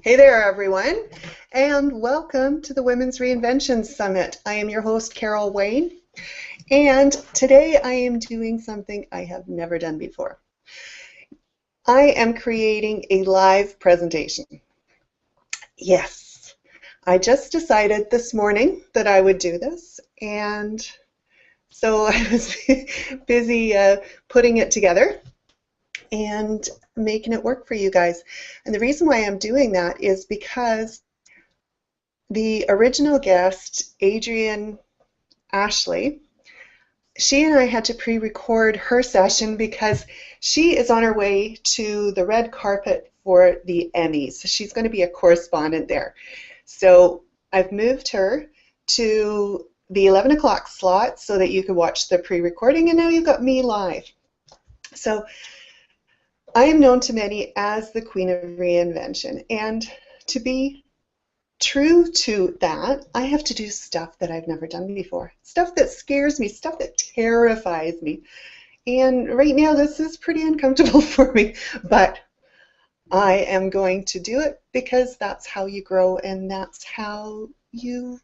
Hey there, everyone, and welcome to the Women's Reinvention Summit. I am your host, Carol Wain, and today I am doing something I have never done before. I am creating a live presentation. Yes, I just decided this morning that I would do this, and so I was busy putting it together and making it work for you guys. And the reason why I'm doing that is because the original guest, Adrienne Ashley, she and I had to pre-record her session because she is on her way to the red carpet for the Emmys. She's going to be a correspondent there. So I've moved her to the 11 o'clock slot so that you can watch the pre-recording, and now you've got me live. So I am known to many as the Queen of Reinvention, and to be true to that, I have to do stuff that I've never done before, stuff that scares me, stuff that terrifies me, and right now this is pretty uncomfortable for me, but I am going to do it because that's how you grow and that's how you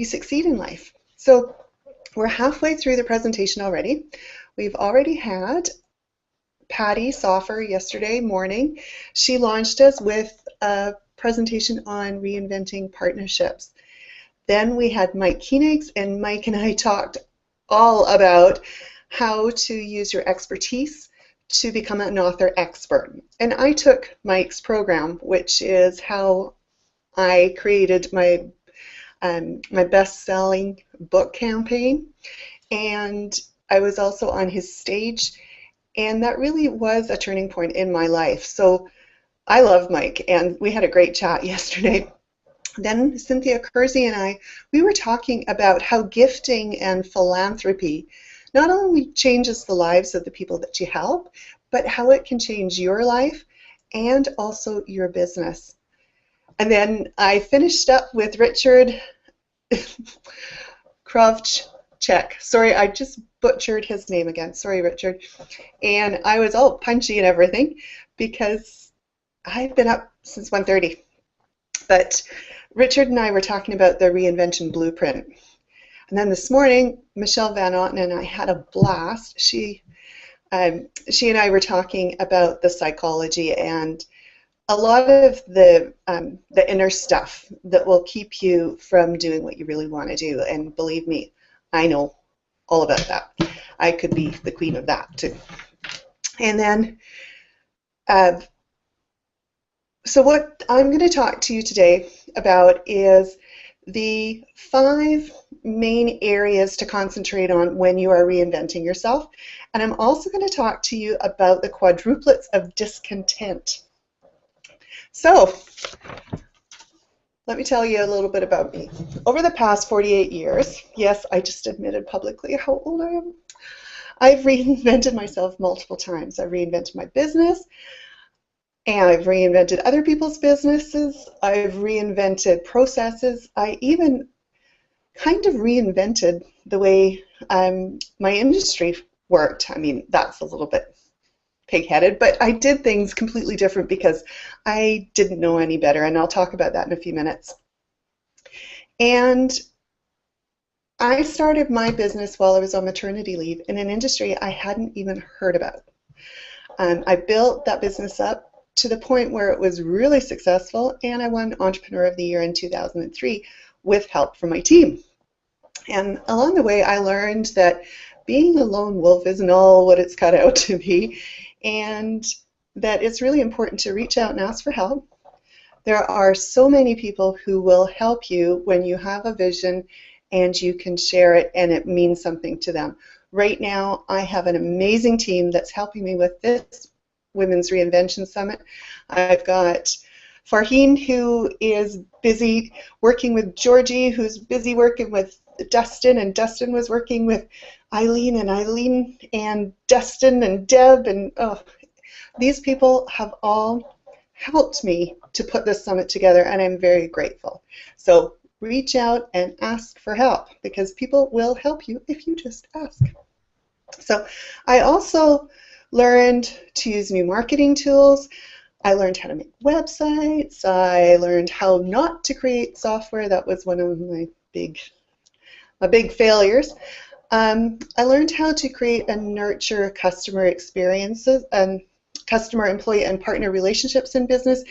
succeed in life. So we're halfway through the presentation already. We've already had Patty Soffer yesterday morning. She launched us with a presentation on reinventing partnerships. Then we had Mike Koenigs, and Mike and I talked all about how to use your expertise to become an author expert. And I took Mike's program, which is how I created my best-selling book campaign, and I was also on his stage. And that really was a turning point in my life. So I love Mike, and we had a great chat yesterday. Then Cynthia Kersey and we were talking about how gifting and philanthropy not only changes the lives of the people that you help, but how it can change your life and also your business. And then I finished up with Richard Kravchuk. Sorry, I just butchered his name again. Sorry, Richard. And I was all punchy and everything because I've been up since 1:30. But Richard and I were talking about the Reinvention Blueprint. And then this morning, Michelle Van Otten and I had a blast. She and I were talking about the psychology and a lot of the inner stuff that will keep you from doing what you really want to do. And believe me, I know all about that. I could be the queen of that too. And then, so what I'm going to talk to you today about is the 5 main areas to concentrate on when you are reinventing yourself. And I'm also going to talk to you about the quadruplets of discontent. So, let me tell you a little bit about me. Over the past 48 years, yes, I just admitted publicly how old I am. I've reinvented myself multiple times. I've reinvented my business, and I've reinvented other people's businesses. I've reinvented processes. I even kind of reinvented the way my industry worked. I mean, that's a little bit pig-headed, but I did things completely different because I didn't know any better, and I'll talk about that in a few minutes. And I started my business while I was on maternity leave in an industry I hadn't even heard about. I built that business up to the point where it was really successful, and I won Entrepreneur of the Year in 2003 with help from my team. And along the way, I learned that being a lone wolf isn't all what it's cut out to be, and that it's really important to reach out and ask for help. There are so many people who will help you when you have a vision and you can share it and it means something to them. Right now, I have an amazing team that's helping me with this Women's Reinvention Summit. I've got Farheen, who is busy working with Georgie, who's busy working with Dustin, and Dustin was working with Eileen and Dustin and Deb, and these people have all helped me to put this summit together, and I'm very grateful. So reach out and ask for help because people will help you if you just ask. So I also learned to use new marketing tools. I learned how to make websites. I learned how not to create software. That was one of my big failures. I learned how to create and nurture customer experiences and customer, employee, and partner relationships in business.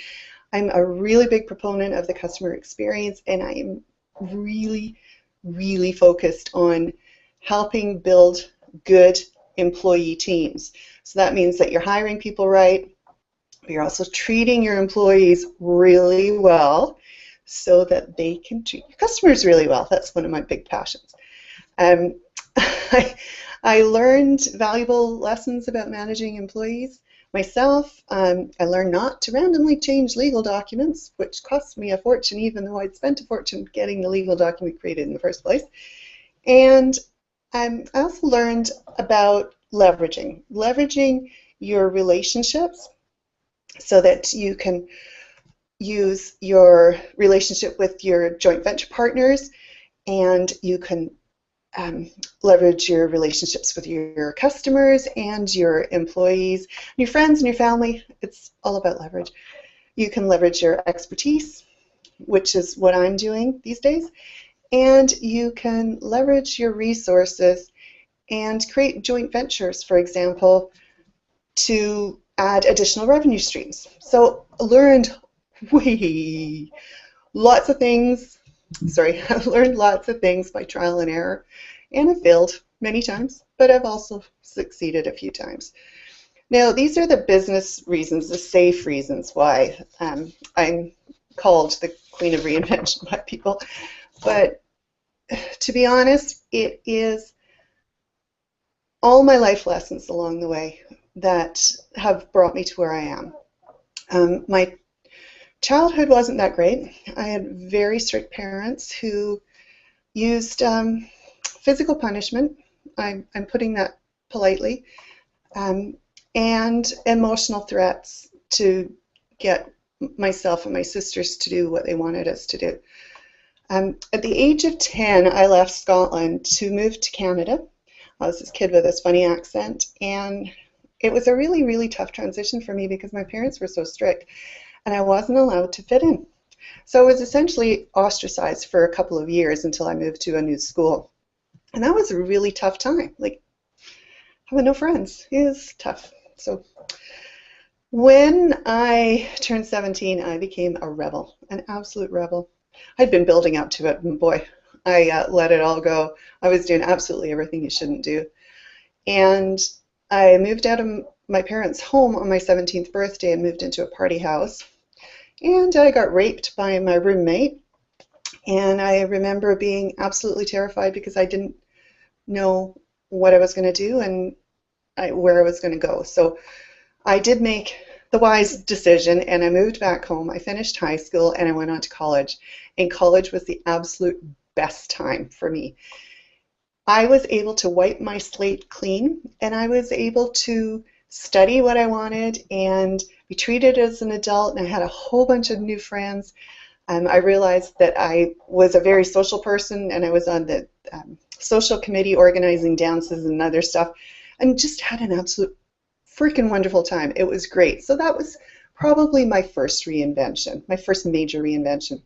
I'm a really big proponent of the customer experience, and I am really, really focused on helping build good employee teams. So that means that you're hiring people right, but you're also treating your employees really well so that they can treat your customers really well. That's one of my big passions. I learned valuable lessons about managing employees myself. I learned not to randomly change legal documents, which cost me a fortune, even though I'd spent a fortune getting the legal document created in the first place. And I also learned about leveraging your relationships so that you can use your relationship with your joint venture partners, and you can leverage your relationships with your customers and your employees, your friends and your family. It's all about leverage. You can leverage your expertise, which is what I'm doing these days, and you can leverage your resources and create joint ventures, for example, to add additional revenue streams. So I learned lots of things. I've learned lots of things by trial and error, and I've failed many times, but I've also succeeded a few times. Now, these are the business reasons, the safe reasons why I'm called the Queen of Reinvention by people. But to be honest, it is all my life lessons along the way that have brought me to where I am. My childhood wasn't that great. I had very strict parents who used physical punishment, I'm putting that politely, and emotional threats to get myself and my sisters to do what they wanted us to do. At the age of 10, I left Scotland to move to Canada. I was this kid with this funny accent, and it was a really, really tough transition for me because my parents were so strict, and I wasn't allowed to fit in. So I was essentially ostracized for a couple of years until I moved to a new school. And that was a really tough time. Like, having no friends is tough. So when I turned 17, I became a rebel, an absolute rebel. I'd been building up to it, and boy, I let it all go. I was doing absolutely everything you shouldn't do. And I moved out of my parents' home on my 17th birthday and moved into a party house. And I got raped by my roommate. And I remember being absolutely terrified because I didn't know what I was going to do and where I was going to go. So I did make the wise decision, and I moved back home. I finished high school and I went on to college. And college was the absolute best time for me. I was able to wipe my slate clean, and I was able to study what I wanted and be treated as an adult, and I had a whole bunch of new friends. I realized that I was a very social person, and I was on the social committee organizing dances and other stuff, and just had an absolute freaking wonderful time. It was great. So that was probably my first reinvention, my first major reinvention.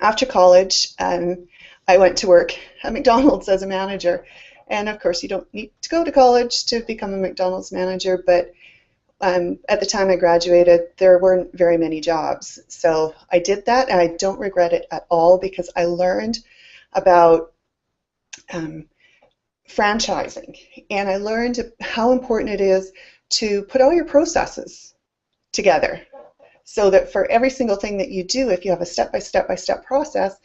After college, I went to work at McDonald's as a manager. And of course, you don't need to go to college to become a McDonald's manager, but at the time I graduated, there weren't very many jobs. So I did that, and I don't regret it at all because I learned about franchising, and I learned how important it is to put all your processes together so that for every single thing that you do, if you have a step-by-step process,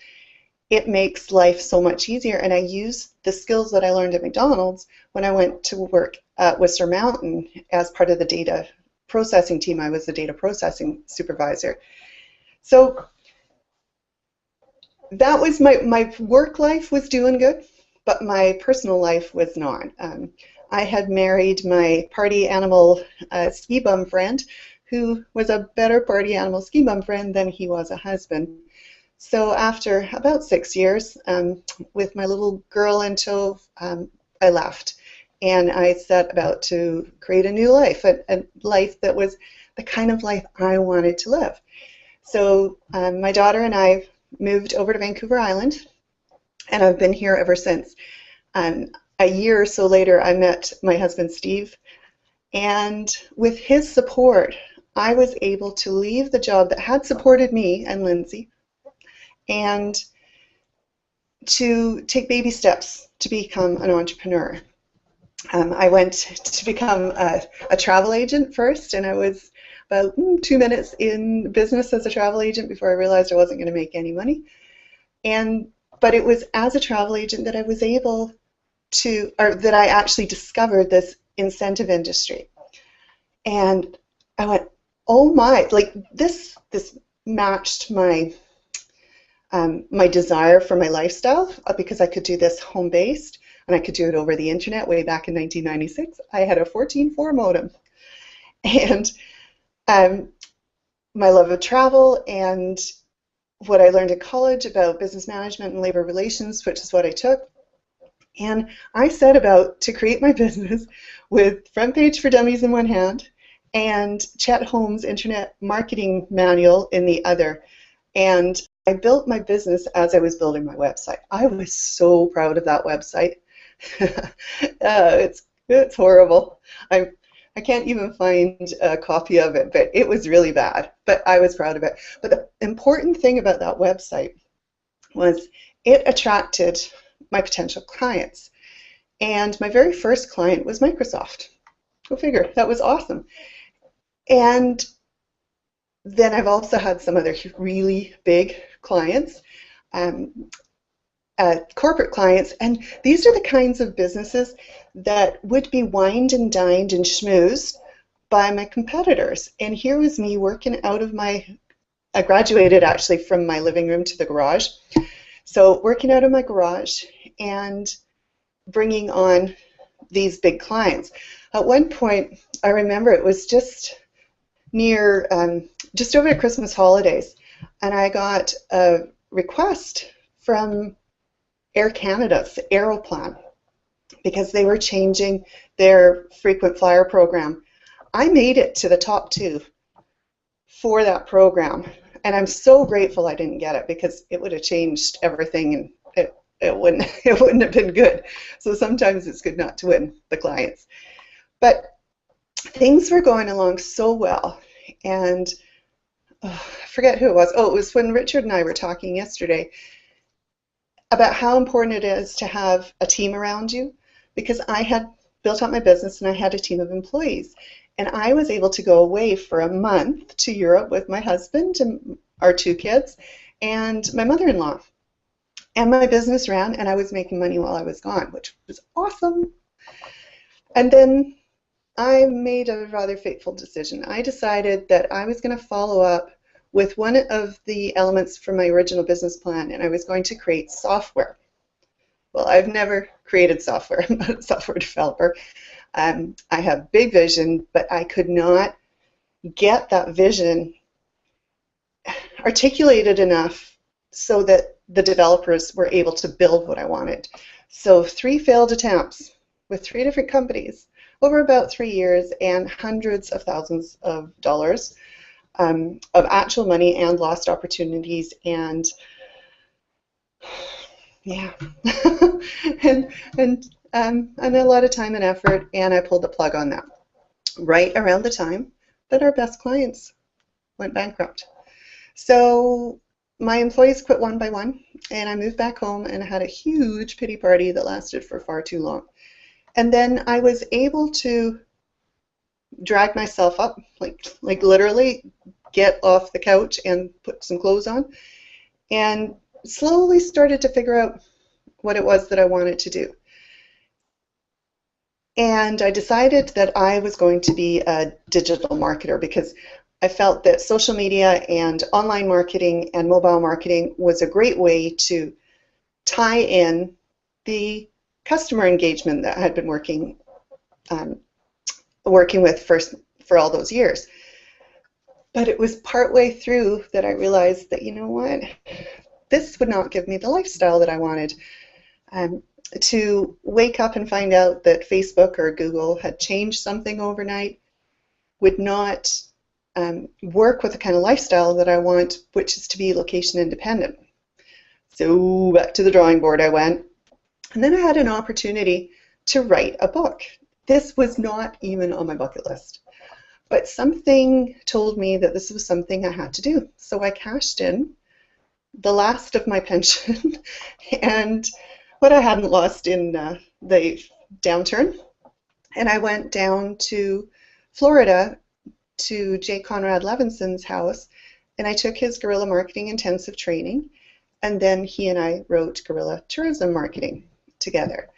it makes life so much easier. And I used the skills that I learned at McDonald's when I went to work at Whistler Mountain as part of the data processing team. I was the data processing supervisor. So that was my work life was doing good, but my personal life was not. I had married my party animal ski bum friend, who was a better party animal ski bum friend than he was a husband. So after about 6 years, with my little girl in tow, I left. And I set about to create a new life, a life that was the kind of life I wanted to live. So my daughter and I moved over to Vancouver Island, and I've been here ever since. A year or so later, I met my husband, Steve, and with his support, I was able to leave the job that had supported me and Lindsay and to take baby steps to become an entrepreneur. I went to become a travel agent first, and I was about 2 minutes in business as a travel agent before I realized I wasn't going to make any money. But it was as a travel agent that I was able to, or that I actually discovered this incentive industry. And I went, oh my, like this matched my my desire for my lifestyle, because I could do this home-based and I could do it over the internet way back in 1996. I had a 14.4 modem. And my love of travel and what I learned at college about business management and labor relations, which is what I took. And I set about to create my business with Front Page for Dummies in one hand and Chet Holmes' Internet Marketing Manual in the other. And I built my business as I was building my website. I was so proud of that website. It's horrible. I can't even find a copy of it, but it was really bad. But I was proud of it. But the important thing about that website was it attracted my potential clients. And my very first client was Microsoft. Go figure. That was awesome. And then I've also had some other really big clients, corporate clients, and these are the kinds of businesses that would be wined and dined and schmoozed by my competitors. And here was me working out of I graduated actually from my living room to the garage. So working out of my garage and bringing on these big clients. At one point, I remember it was just near, just over the Christmas holidays, and I got a request from Air Canada's Aeroplan because they were changing their frequent flyer program. I made it to the top 2 for that program, and I'm so grateful I didn't get it because it would have changed everything, and it wouldn't have been good. So sometimes it's good not to win the clients. But things were going along so well, and I forget who it was. Oh, it was when Richard and I were talking yesterday about how important it is to have a team around you, because I had built up my business and I had a team of employees, and I was able to go away for a month to Europe with my husband and our 2 kids and my mother-in-law, and my business ran, and I was making money while I was gone, which was awesome. And then I made a rather fateful decision. I decided that I was going to follow up with one of the elements from my original business plan, and I was going to create software. Well, I've never created software. I'm not a software developer. I have big vision, but I could not get that vision articulated enough so that the developers were able to build what I wanted. So 3 failed attempts with 3 different companies over about 3 years, and hundreds of thousands of dollars of actual money and lost opportunities, and yeah, and a lot of time and effort, and I pulled the plug on that right around the time that our best clients went bankrupt. So my employees quit one by one, and I moved back home and had a huge pity party that lasted for far too long. And then I was able to drag myself up, like literally get off the couch and put some clothes on, and slowly started to figure out what it was that I wanted to do. And I decided that I was going to be a digital marketer because I felt that social media and online marketing and mobile marketing was a great way to tie in the customer engagement that I had been working with for all those years. But it was partway through that I realized that, you know what, this would not give me the lifestyle that I wanted. To wake up and find out that Facebook or Google had changed something overnight would not work with the kind of lifestyle that I want, which is to be location independent. So back to the drawing board I went. And then I had an opportunity to write a book. This was not even on my bucket list. But something told me that this was something I had to do. So I cashed in the last of my pension and what I hadn't lost in the downturn. And I went down to Florida to J. Conrad Levinson's house, and I took his guerrilla marketing intensive training, and then he and I wrote guerrilla tourism marketing together.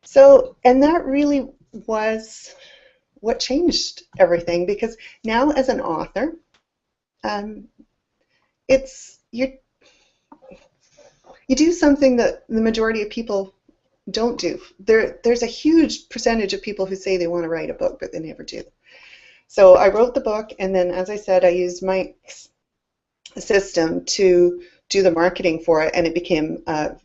So, and that really was what changed everything, because now as an author, you do something that the majority of people don't do. There's a huge percentage of people who say they want to write a book, but they never do. So I wrote the book, and then, as I said, I used Mike's system to do the marketing for it, and it became a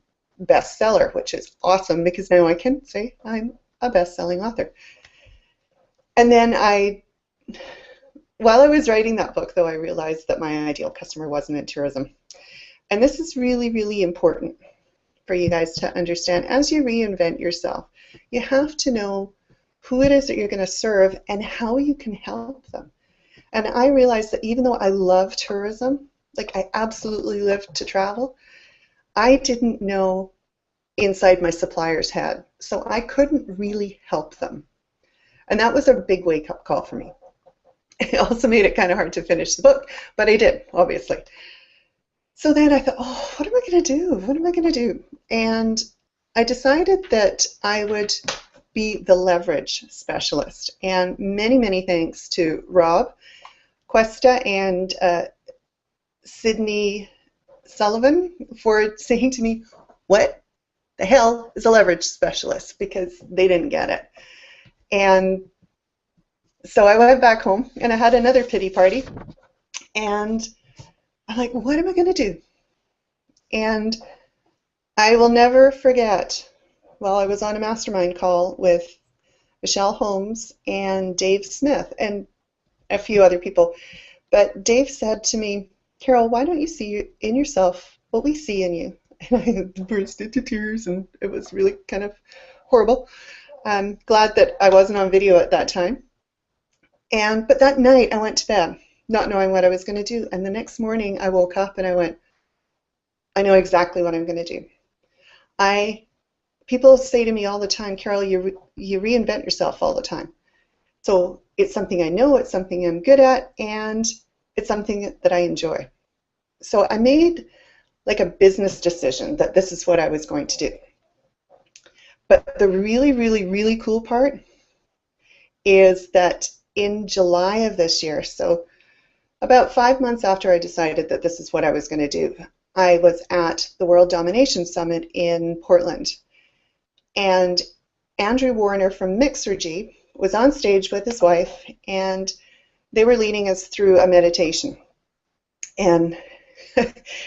bestseller, which is awesome because now I can say I'm a best-selling author. And then while I was writing that book, though, I realized that my ideal customer wasn't in tourism. And this is really, really important for you guys to understand. As you reinvent yourself, you have to know who it is that you're going to serve and how you can help them. And I realized that even though I love tourism, like I absolutely live to travel, I didn't know inside my supplier's head. So I couldn't really help them. And that was a big wake-up call for me. It also made it kind of hard to finish the book, but I did, obviously. So then I thought, oh, what am I going to do? What am I going to do? And I decided that I would be the leverage specialist. And many, many thanks to Rob Cuesta and Sydney Sullivan for saying to me, what the hell is a leverage specialist? Because they didn't get it. And so I went back home and I had another pity party. And I'm like, what am I going to do? And I will never forget, well, I was on a mastermind call with Michelle Holmes and Dave Smith and a few other people. But Dave said to me, Carol, why don't you see in yourself what we see in you? And I burst into tears, and it was really kind of horrible. I'm glad that I wasn't on video at that time. But that night I went to bed, not knowing what I was going to do. And the next morning I woke up and I went, I know exactly what I'm going to do. People say to me all the time, Carol, you reinvent yourself all the time. So it's something I know, it's something I'm good at, and it's something that I enjoy. So I made like a business decision that this is what I was going to do. But the really, really, really cool part is that in July of this year, so about 5 months after I decided that this is what I was going to do, I was at the World Domination Summit in Portland. And Andrew Warner from Mixergy was on stage with his wife, and they were leading us through a meditation. And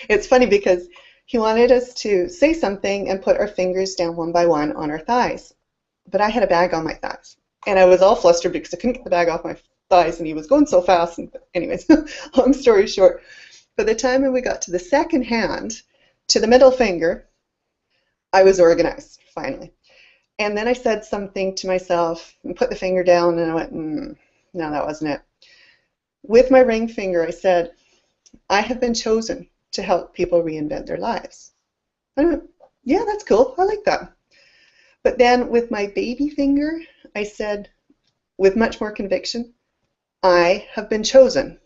it's funny because he wanted us to say something and put our fingers down one by one on our thighs. But I had a bag on my thighs. And I was all flustered because I couldn't get the bag off my thighs, and he was going so fast. And anyways, long story short, by the time we got to the second hand, to the middle finger, I was organized, finally. And then I said something to myself and put the finger down, and I went, no, that wasn't it. With my ring finger, I said, I have been chosen to help people reinvent their lives. I went, yeah, that's cool. I like that. But then with my baby finger, I said, with much more conviction, I have been chosen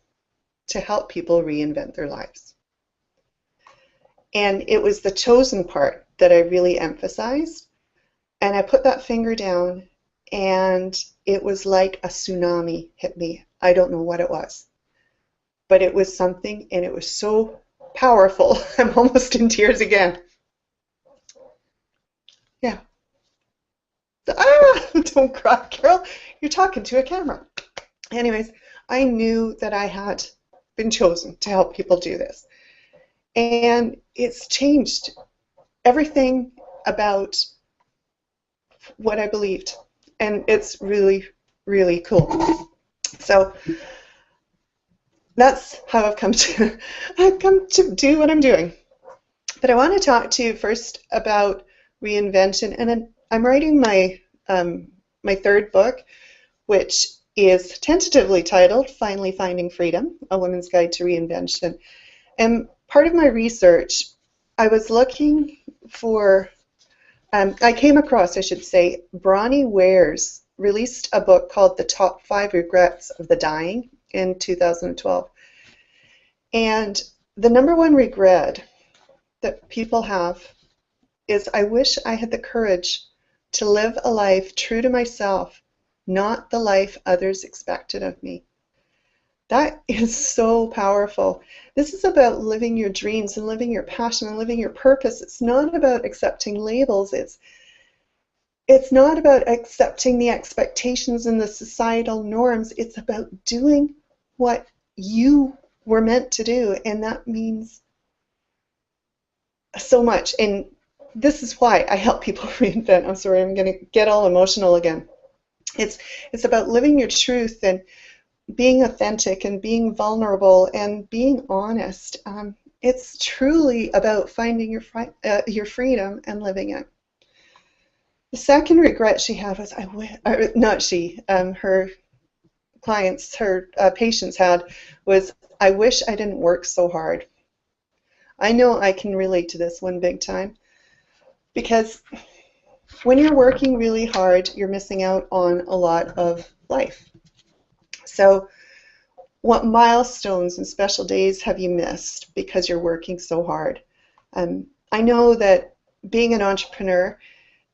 to help people reinvent their lives. And it was the chosen part that I really emphasized. And I put that finger down, and it was like a tsunami hit me. I don't know what it was. But it was something, and it was so powerful. I'm almost in tears again. Yeah. Don't cry, Carol. You're talking to a camera. Anyways, I knew that I had been chosen to help people do this. And it's changed everything about what I believed. And it's really, really cool. So that's how I've come to do what I'm doing. But I want to talk to you first about reinvention, and then I'm writing my third book, which is tentatively titled Finally Finding Freedom, A Woman's Guide to Reinvention. And part of my research, I was looking for, I came across, I should say, Bronnie Ware's released a book called The Top 5 Regrets of the Dying in 2012. And the number one regret that people have is, I wish I had the courage to live a life true to myself, not the life others expected of me. That is so powerful. This is about living your dreams and living your passion and living your purpose. It's not about accepting labels. It's not about accepting the expectations and the societal norms. It's about doing what you were meant to do, and that means so much. And this is why I help people reinvent. I'm sorry, I'm going to get all emotional again. It's about living your truth and being authentic and being vulnerable and being honest. It's truly about finding your freedom and living it. The second regret she had was, her clients, her patients had, was, I wish I didn't work so hard. I know I can relate to this one big time, because when you're working really hard, you're missing out on a lot of life. So what milestones and special days have you missed because you're working so hard? I know that being an entrepreneur,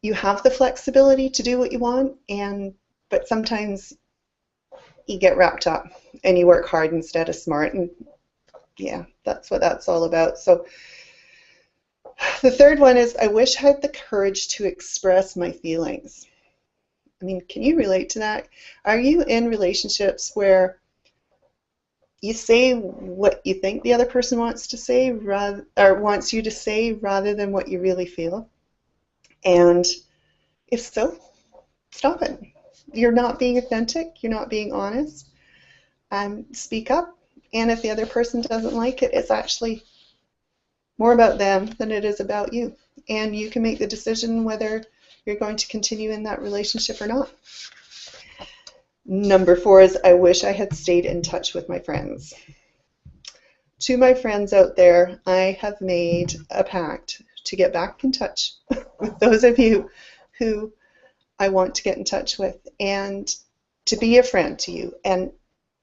you have the flexibility to do what you want, but sometimes you get wrapped up and you work hard instead of smart, and yeah, that's what that's all about. So the third one is, I wish I had the courage to express my feelings. I mean, can you relate to that? Are you in relationships where you say what you think the other person wants to say, wants you to say, rather than what you really feel? And if so, stop it. You're not being authentic. You're not being honest. Speak up. And if the other person doesn't like it, it's actually more about them than it is about you. And you can make the decision whether you're going to continue in that relationship or not. Number 4 is, I wish I had stayed in touch with my friends. To my friends out there, I have made a pact to get back in touch with those of you who I want to get in touch with, and to be a friend to you, and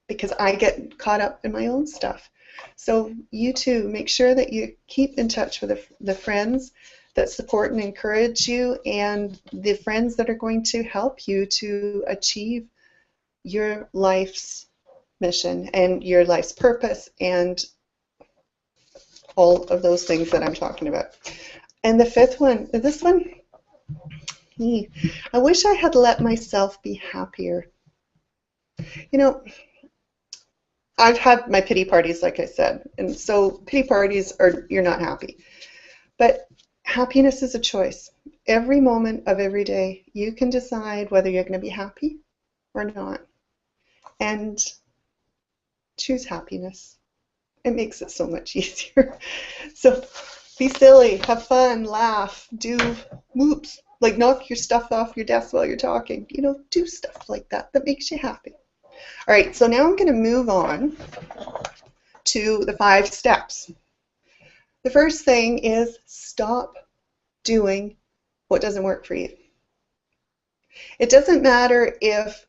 because I get caught up in my own stuff. So you too, make sure that you keep in touch with the friends that support and encourage you, and the friends that are going to help you to achieve your life's mission and your life's purpose and all of those things that I'm talking about. And the fifth one, this one, I wish I had let myself be happier. You know, I've had my pity parties, like I said, and so pity parties are, you're not happy. But happiness is a choice. Every moment of every day, you can decide whether you're going to be happy or not. And choose happiness. It makes it so much easier. So be silly, have fun, laugh, do whoops, like knock your stuff off your desk while you're talking. You know, do stuff like that makes you happy. All right, so now I'm going to move on to the 5 steps. The first thing is, stop doing what doesn't work for you. It doesn't matter if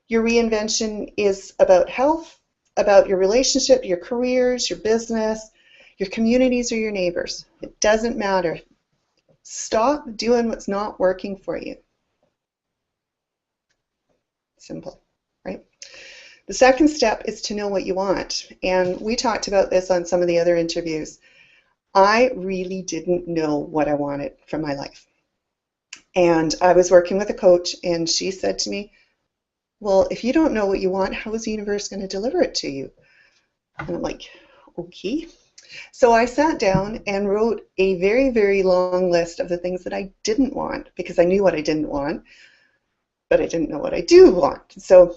your reinvention is about health, about your relationship, your careers, your business, your communities, or your neighbors. It doesn't matter. Stop doing what's not working for you. Simple, right? The second step is to know what you want. And we talked about this on some of the other interviews. I really didn't know what I wanted from my life. And I was working with a coach, and she said to me, well, if you don't know what you want, how is the universe going to deliver it to you? And I'm like, okay. So I sat down and wrote a very, very long list of the things that I didn't want, because I knew what I didn't want, but I didn't know what I do want. So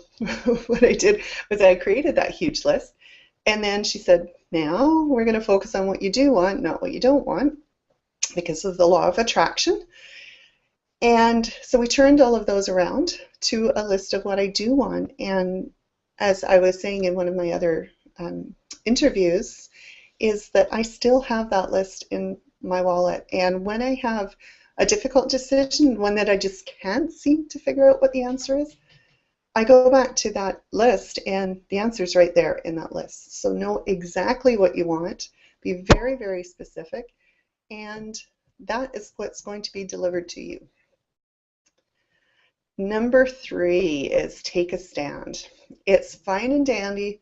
what I did was I created that huge list, And then she said, now we're going to focus on what you do want, not what you don't want, because of the law of attraction. And so we turned all of those around to a list of what I do want. And as I was saying in one of my other interviews, is that I still have that list in my wallet. And when I have a difficult decision, one that I just can't seem to figure out what the answer is, I go back to that list and the answer is right there in that list. So know exactly what you want, be very, very specific, and that is what's going to be delivered to you. Number 3 is take a stand. It's fine and dandy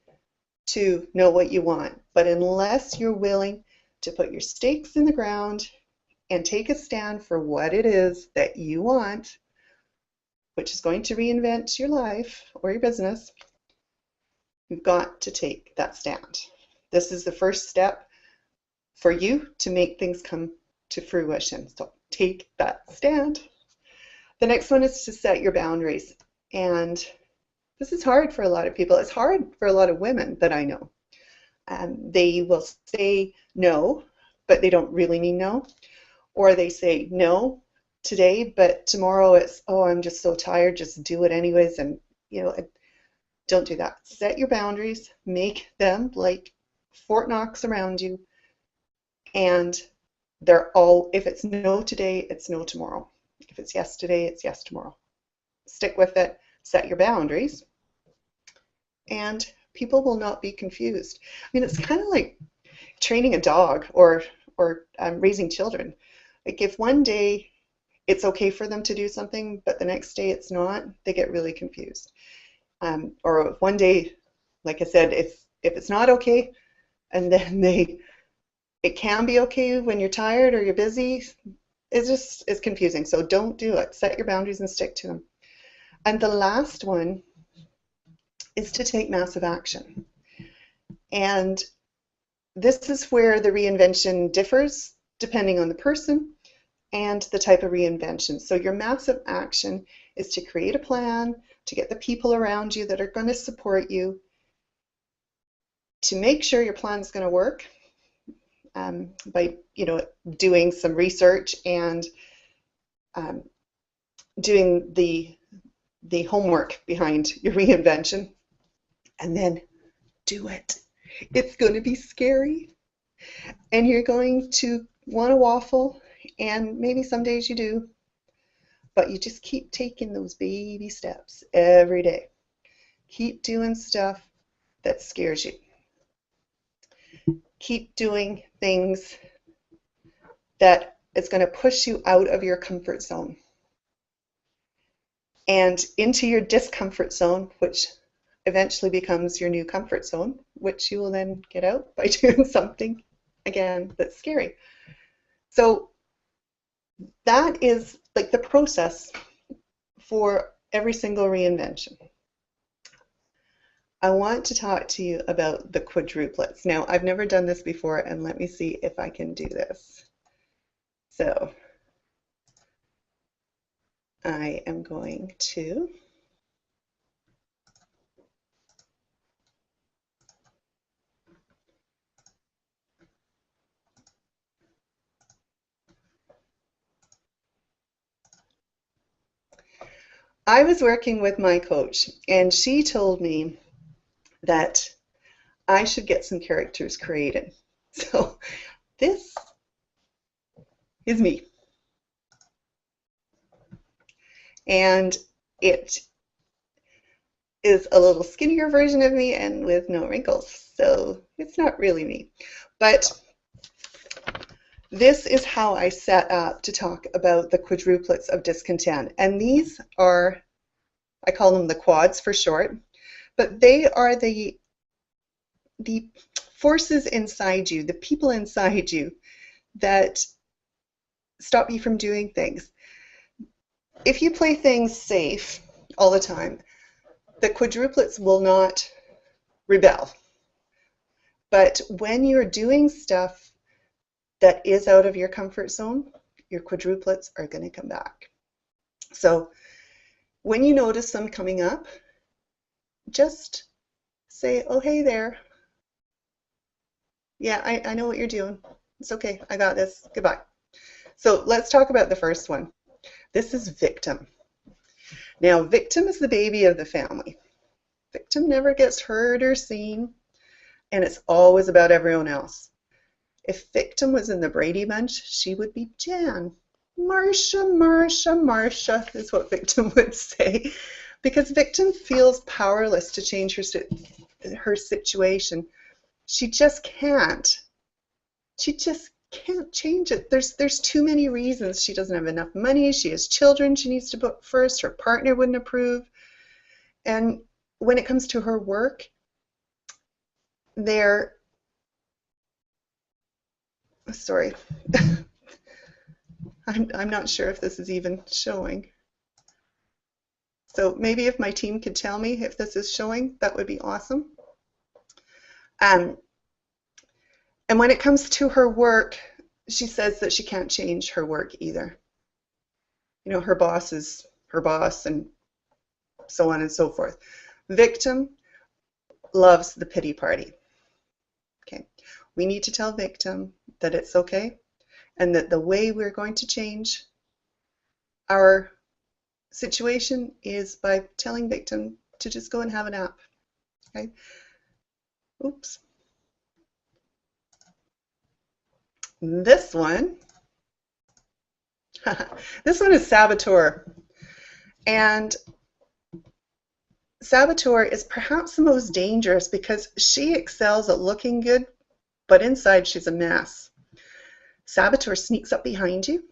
to know what you want, but unless you're willing to put your stakes in the ground and take a stand for what it is that you want, which is going to reinvent your life or your business, you've got to take that stand. This is the first step for you to make things come to fruition. So take that stand. The next one is to set your boundaries. And this is hard for a lot of people. It's hard for a lot of women that I know. They will say no, but they don't really mean no. Or they say no today, but tomorrow it's, oh, I'm just so tired, just do it anyways. And, don't do that. Set your boundaries, make them like Fort Knox around you. And they're all, if it's no today, it's no tomorrow. If it's yes today, it's yes tomorrow. Stick with it, set your boundaries, and people will not be confused. I mean, it's kind of like training a dog or raising children. Like if one day it's okay for them to do something, but the next day it's not, they get really confused. Or one day, like I said, if it's not okay, and then it can be okay when you're tired or you're busy, it's confusing. So don't do it. Set your boundaries and stick to them. And the last one is to take massive action. And this is where the reinvention differs depending on the person and the type of reinvention. So your massive action is to create a plan, to get the people around you that are going to support you, to make sure your plan is going to work by doing some research and doing the homework behind your reinvention, and then do it. It's going to be scary, and you're going to want to waffle, and maybe some days you do, but you just keep taking those baby steps every day. Keep doing stuff that scares you. Keep doing things that is going to push you out of your comfort zone and into your discomfort zone, which eventually becomes your new comfort zone, which you will then get out by doing something, again, that's scary. So that is like the process for every single reinvention. I want to talk to you about the quadruplets. Now, I've never done this before, and let me see if I can do this. So I am going to I was working with my coach, and she told me that I should get some characters created. So this is me. And it is a little skinnier version of me and with no wrinkles. So it's not really me. But this is how I set up to talk about the quadruplets of discontent. And these are, I call them the quads for short, but they are the forces inside you, the people inside you that stop you from doing things. If you play things safe all the time, the quadruplets will not rebel. But when you're doing stuff that is out of your comfort zone, your quadruplets are going to come back. So when you notice them coming up, just say, oh, hey there, Yeah, I know what you're doing. It's okay. I got this. Goodbye. So let's talk about the first one. This is victim. Now, victim is the baby of the family. Victim never gets heard or seen, and it's always about everyone else. If victim was in the Brady Bunch, she would be Jan. Marcia, Marcia, Marcia is what victim would say. Because victim feels powerless to change her situation. She just can't. She just can't change it. There's too many reasons. She doesn't have enough money. She has children she needs to put first. Her partner wouldn't approve. And when it comes to her work, they're, sorry, I'm not sure if this is even showing. So maybe if my team could tell me if this is showing, that would be awesome. And when it comes to her work, she says that she can't change her work either. You know, her boss is her boss and so on and so forth. Victim loves the pity party. Okay, we need to tell victim that it's okay and that the way we're going to change our situation is by telling victim to just go and have a nap. Okay. Oops. This one, this one is saboteur. And saboteur is perhaps the most dangerous because she excels at looking good, but inside she's a mess. Saboteur sneaks up behind you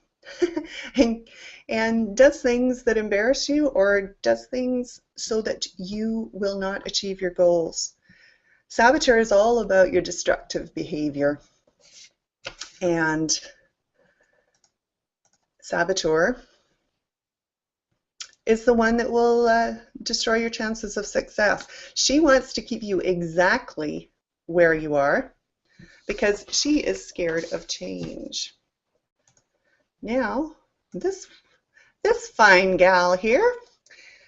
and does things that embarrass you or does things so that you will not achieve your goals. Saboteur is all about your destructive behavior. And saboteur is the one that will destroy your chances of success. She wants to keep you exactly where you are because she is scared of change. Now, this fine gal here,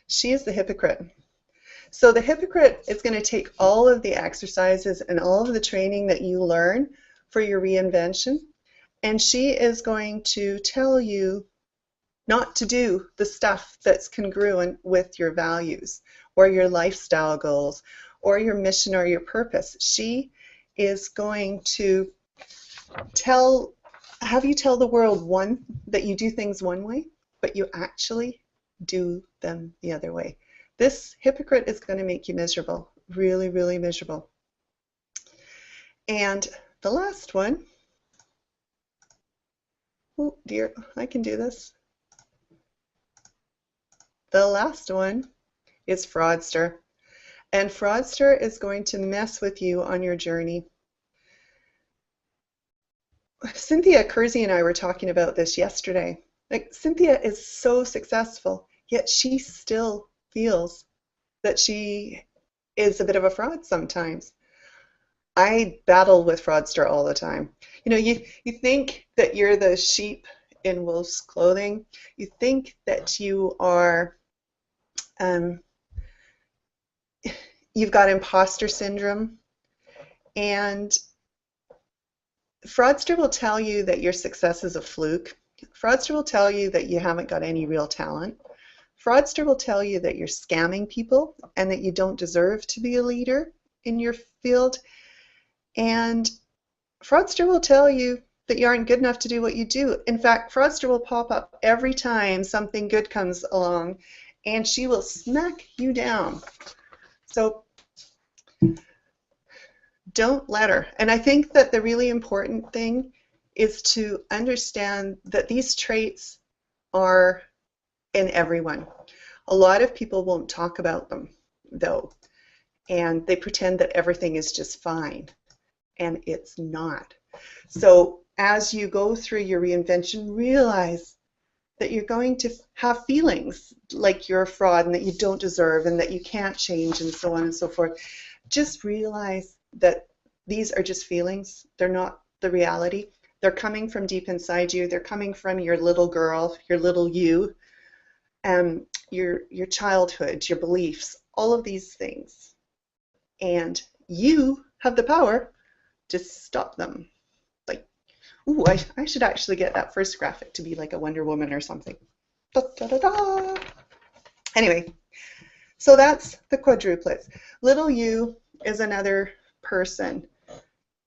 she is the hypocrite. So the hypocrite is going to take all of the exercises and all of the training that you learn for your reinvention, and she is going to tell you not to do the stuff that's congruent with your values or your lifestyle goals or your mission or your purpose. She is going to have you tell the world that you do things one way, but you actually do them the other way. This hypocrite is going to make you miserable, really, really miserable. And the last one, oh dear, I can do this. The last one is fraudster. And fraudster is going to mess with you on your journey. Cynthia Kersey and I were talking about this yesterday. Like, Cynthia is so successful, yet she still feels that she is a bit of a fraud sometimes. I battle with fraudster all the time. You know, you think that you're the sheep in wolf's clothing. You think that you are, you've got imposter syndrome, and fraudster will tell you that your success is a fluke. Fraudster will tell you that you haven't got any real talent. Fraudster will tell you that you're scamming people and that you don't deserve to be a leader in your field. And fraudster will tell you that you aren't good enough to do what you do. In fact, fraudster will pop up every time something good comes along, and she will smack you down. So don't let her. And I think that the really important thing is to understand that these traits are in everyone. A lot of people won't talk about them, though, and they pretend that everything is just fine, and it's not. So as you go through your reinvention, realize that you're going to have feelings like you're a fraud and that you don't deserve and that you can't change and so on and so forth. Just realize that these are just feelings. They're not the reality. They're coming from deep inside you. They're coming from your little girl, your little you, your childhood, your beliefs, all of these things. And you have the power to stop them. Like, ooh, I should actually get that first graphic to be like a Wonder Woman or something. Da, da, da, da. Anyway, so that's the quadruplets. Little you is another person.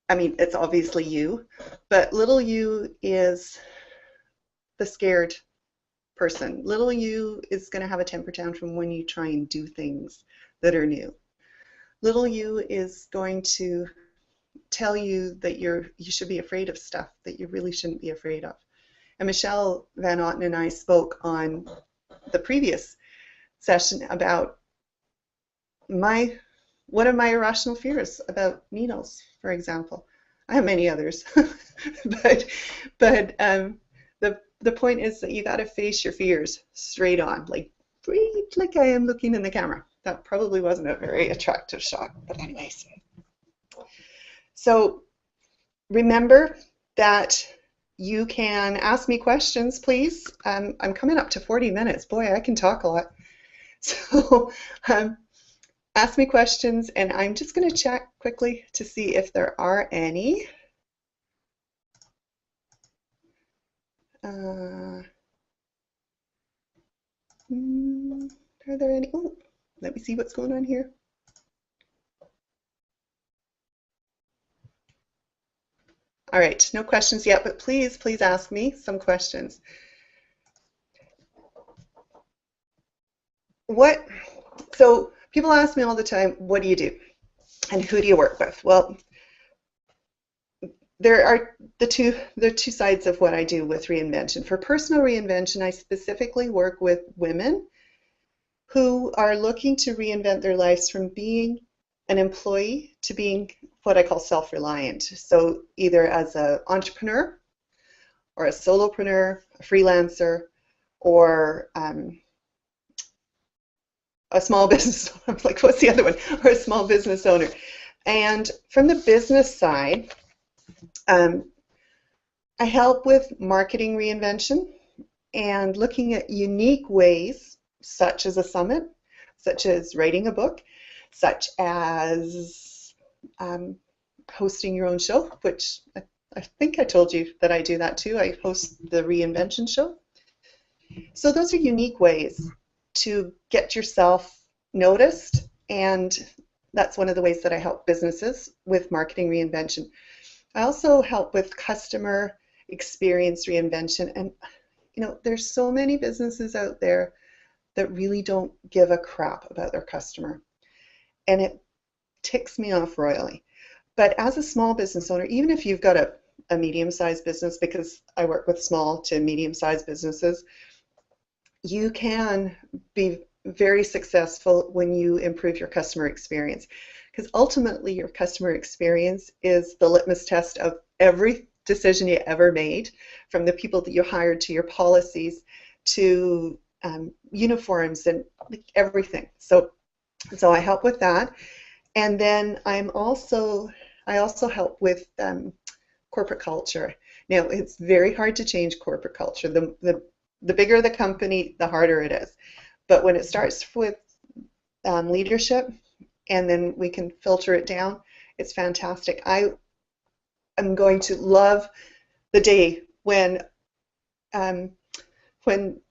I mean, it's obviously you, but little you is the scared person. Little you is going to have a temper tantrum when you try and do things that are new. Little you is going to tell you that you should be afraid of stuff that you really shouldn't be afraid of. And Michelle Van Otten and I spoke on the previous session about one of my irrational fears about needles, for example. I have many others, but the point is that you got to face your fears straight on, like I am looking in the camera. That probably wasn't a very attractive shot, but anyways. So remember that you can ask me questions, please. I'm coming up to 40 minutes. Boy, I can talk a lot. So ask me questions, and I'm just going to check quickly to see if there are any. Are there any? Oh, let me see what's going on here. All right, no questions yet, but please ask me some questions. So people ask me all the time, what do you do? And who do you work with? Well, there are the two sides of what I do with reinvention. For personal reinvention, I specifically work with women who are looking to reinvent their lives from being an employee to being what I call self-reliant. So either as an entrepreneur or a solopreneur, a freelancer, or a small business, like what's the other one? Or a small business owner. And from the business side, I help with marketing reinvention and looking at unique ways, such as a summit, such as writing a book, such as hosting your own show, which I think I told you that I do that too. I host the Reinvention show. So those are unique ways to get yourself noticed, and that's one of the ways that I help businesses with marketing reinvention. I also help with customer experience reinvention, and you know, there's so many businesses out there that really don't give a crap about their customer, and it ticks me off royally. But as a small business owner, even if you've got a medium-sized business, because I work with small to medium-sized businesses, you can be very successful when you improve your customer experience, because ultimately your customer experience is the litmus test of every decision you ever made, from the people that you hired to your policies to uniforms and everything. So I help with that, and then I also help with corporate culture. Now, it's very hard to change corporate culture. The bigger the company, the harder it is. But when it starts with leadership, and then we can filter it down, it's fantastic. I am going to love the day when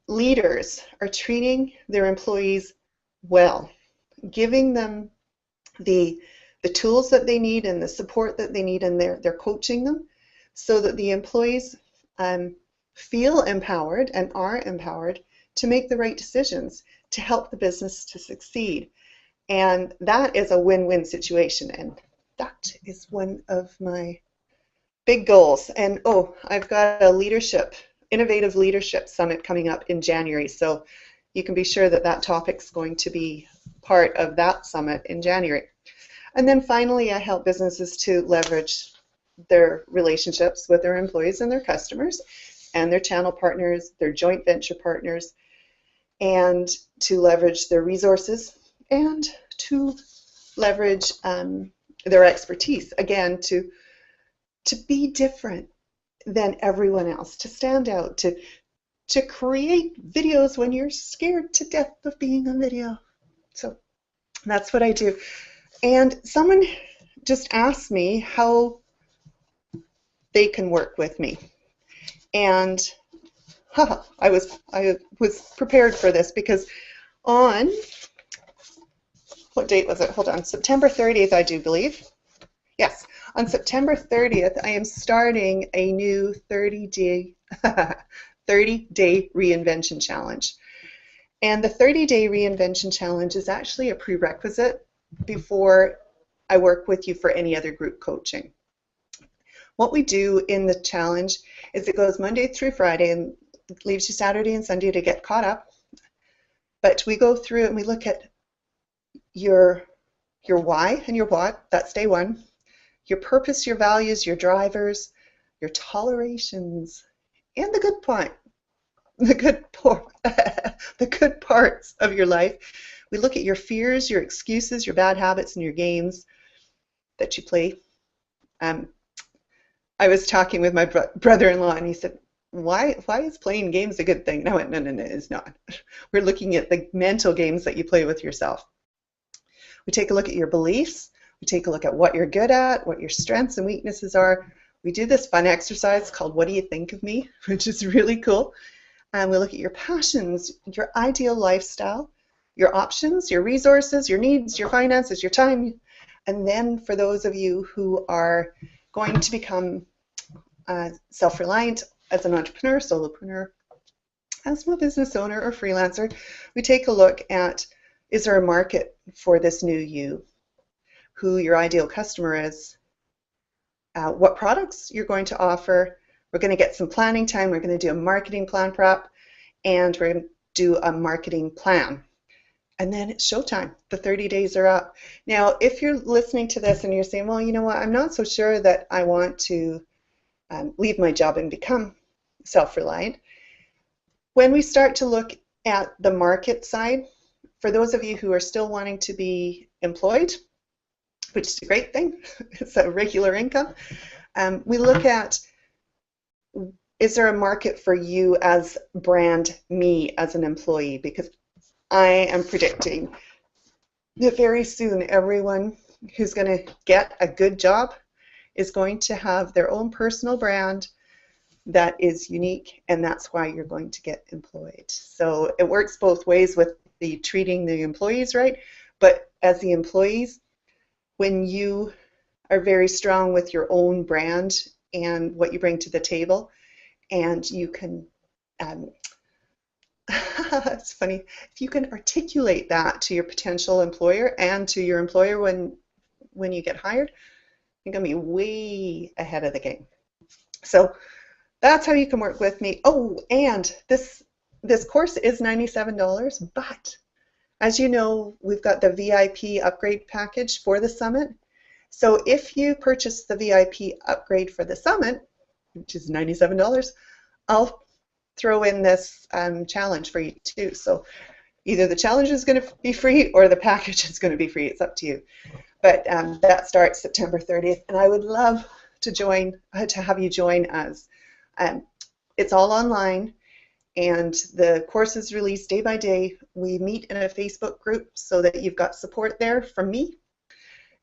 leaders are treating their employees well, giving them the tools that they need and the support that they need, and they're coaching them so that the employees feel empowered and are empowered to make the right decisions to help the business to succeed. And that is a win-win situation, and that is one of my big goals. And oh, I've got a innovative leadership summit coming up in January, so you can be sure that that topic's going to be part of that summit in January. And then finally, I help businesses to leverage their relationships with their employees and their customers and their channel partners, their joint venture partners, and to leverage their resources and to leverage their expertise, again, to be different than everyone else, to stand out, to create videos when you're scared to death of being on video. So that's what I do. And someone just asked me how they can work with me. And I was prepared for this because on, what date was it? Hold on, September 30th, I do believe. Yes, on September 30th, I am starting a new 30-day 30-day reinvention challenge. And the 30-day reinvention challenge is actually a prerequisite before I work with you for any other group coaching. What we do in the challenge is it goes Monday through Friday and leaves you Saturday and Sunday to get caught up. But we go through and we look at your why and your what. That's day one. Your purpose, your values, your drivers, your tolerations, and the good part, the good parts of your life. We look at your fears, your excuses, your bad habits, and your games that you play. I was talking with my brother-in-law, and he said, why is playing games a good thing? And I went, no, it's not. We're looking at the mental games that you play with yourself. We take a look at your beliefs. We take a look at what you're good at, what your strengths and weaknesses are. We do this fun exercise called What Do You Think of Me, which is really cool. And we look at your passions, your ideal lifestyle, your options, your resources, your needs, your finances, your time. And then for those of you who are going to become self-reliant as an entrepreneur, solopreneur, as a business owner or freelancer, we take a look at, is there a market for this new you? Who your ideal customer is, what products you're going to offer. We're going to get some planning time. We're going to do a marketing plan prep, and we're going to do a marketing plan. And then it's showtime. The 30 days are up. Now, if you're listening to this and you're saying, well, you know what, I'm not so sure that I want to leave my job and become self-reliant. When we start to look at the market side, for those of you who are still wanting to be employed, which is a great thing, it's a regular income, we look at, is there a market for you as brand me as an employee? Because I am predicting that very soon everyone who's going to get a good job is going to have their own personal brand that is unique, and that's why you're going to get employed. So it works both ways with the treating the employees right, but as the employees, when you are very strong with your own brand and what you bring to the table, and you can, it's funny, if you can articulate that to your potential employer and to your employer when you get hired, you're going to be way ahead of the game. So that's how you can work with me. Oh, and this course is $97, but as you know, we've got the VIP upgrade package for the summit. So if you purchase the VIP upgrade for the summit, which is $97, I'll throw in this challenge for you too. So either the challenge is going to be free or the package is going to be free. It's up to you. But that starts September 30th, and I would love to have you join us. It's all online, and the course is released day by day. We meet in a Facebook group so that you've got support there from me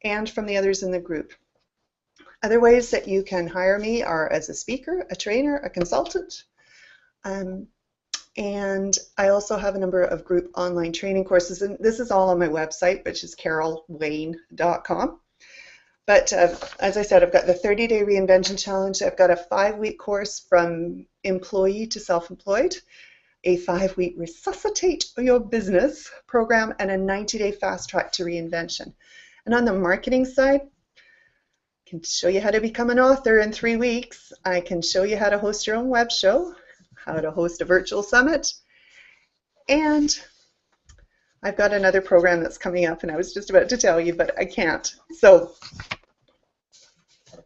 and from the others in the group. Other ways that you can hire me are as a speaker, a trainer, a consultant, and I also have a number of group online training courses, and this is all on my website, which is carolwain.com. But as I said, I've got the 30-day reinvention challenge. I've got a 5-week course from employee to self-employed, a 5-week resuscitate your business program, and a 90-day fast track to reinvention. And on the marketing side, I can show you how to become an author in 3 weeks. I can show you how to host your own web show, how to host a virtual summit, and I've got another program that's coming up, and I was just about to tell you, but I can't. So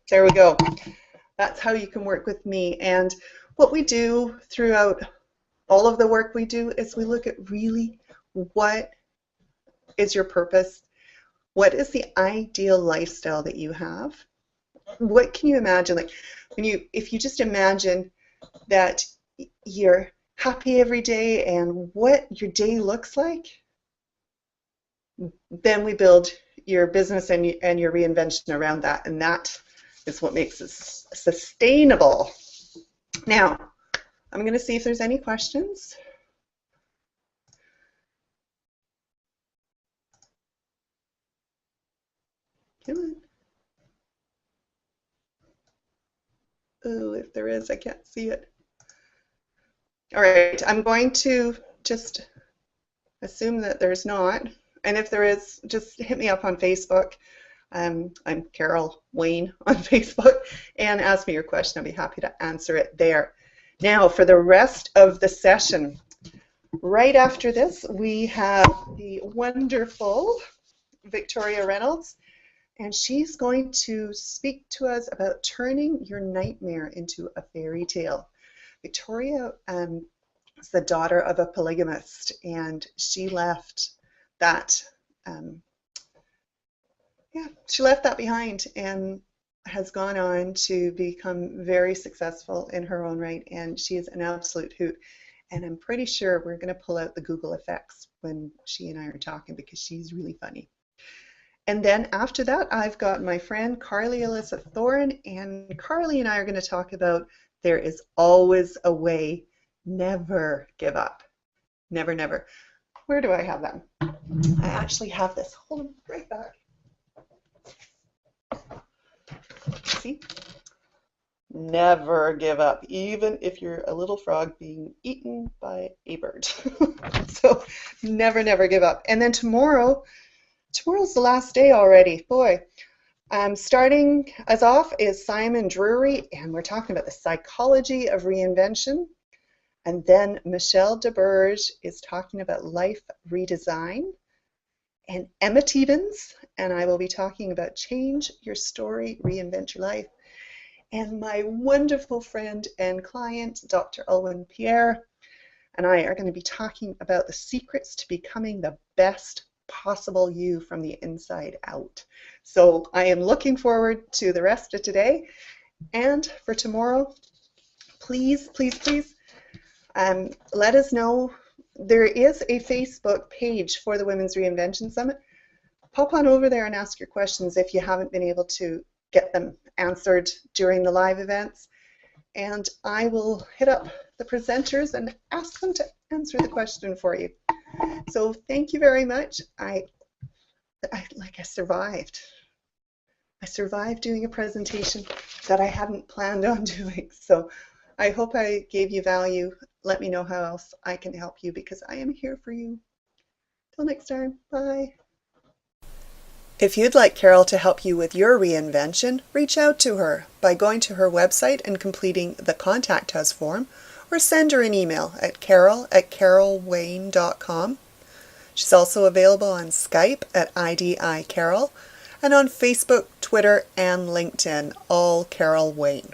there we go. That's how you can work with me. And what we do throughout all of the work we do is we look at really what is your purpose, what is the ideal lifestyle that you have, what can you imagine, like if you just imagine that you're happy every day and what your day looks like, then we build your business and your reinvention around that, and that is what makes it sustainable. Now, I'm going to see if there's any questions. Come on. Oh, if there is, I can't see it. All right, I'm going to just assume that there's not. And if there is, just hit me up on Facebook. I'm Carol Wain on Facebook, and ask me your question. I'll be happy to answer it there. Now, for the rest of the session, right after this, we have the wonderful Victoria Reynolds, and she's going to speak to us about turning your nightmare into a fairy tale. Victoria is the daughter of a polygamist, and she left that she left that behind and has gone on to become very successful in her own right, and she is an absolute hoot. And I'm pretty sure we're going to pull out the Google effects when she and I are talking, because she's really funny. And then after that, I've got my friend Carly Alyssa Thorne, and Carly and I are going to talk about there is always a way. Never give up. Never, never. Where do I have that? I actually have this. Hold on, right back. See? Never give up, even if you're a little frog being eaten by a bird. So never, never give up. And then tomorrow's the last day already. Boy, starting us off is Simon Drury, and we're talking about the psychology of reinvention. And then Michelle DeBerge is talking about life redesign. And Emma Tevens and I will be talking about change your story, reinvent your life. And my wonderful friend and client, Dr. Alwyn Pierre, and I are going to be talking about the secrets to becoming the best possible you from the inside out. So I am looking forward to the rest of today. And for tomorrow, please, please, please, let us know. There is a Facebook page for the Women's Reinvention Summit. Pop on over there and ask your questions if you haven't been able to get them answered during the live events. And I will hit up the presenters and ask them to answer the question for you. So thank you very much. I survived. I survived doing a presentation that I hadn't planned on doing. So I hope I gave you value. Let me know how else I can help you, because I am here for you. Till next time, bye. If you'd like Carol to help you with your reinvention, reach out to her by going to her website and completing the Contact Us form, or send her an email at carol@carolwain.com. She's also available on Skype at IDI Carol, and on Facebook, Twitter, and LinkedIn, all Carol Wain.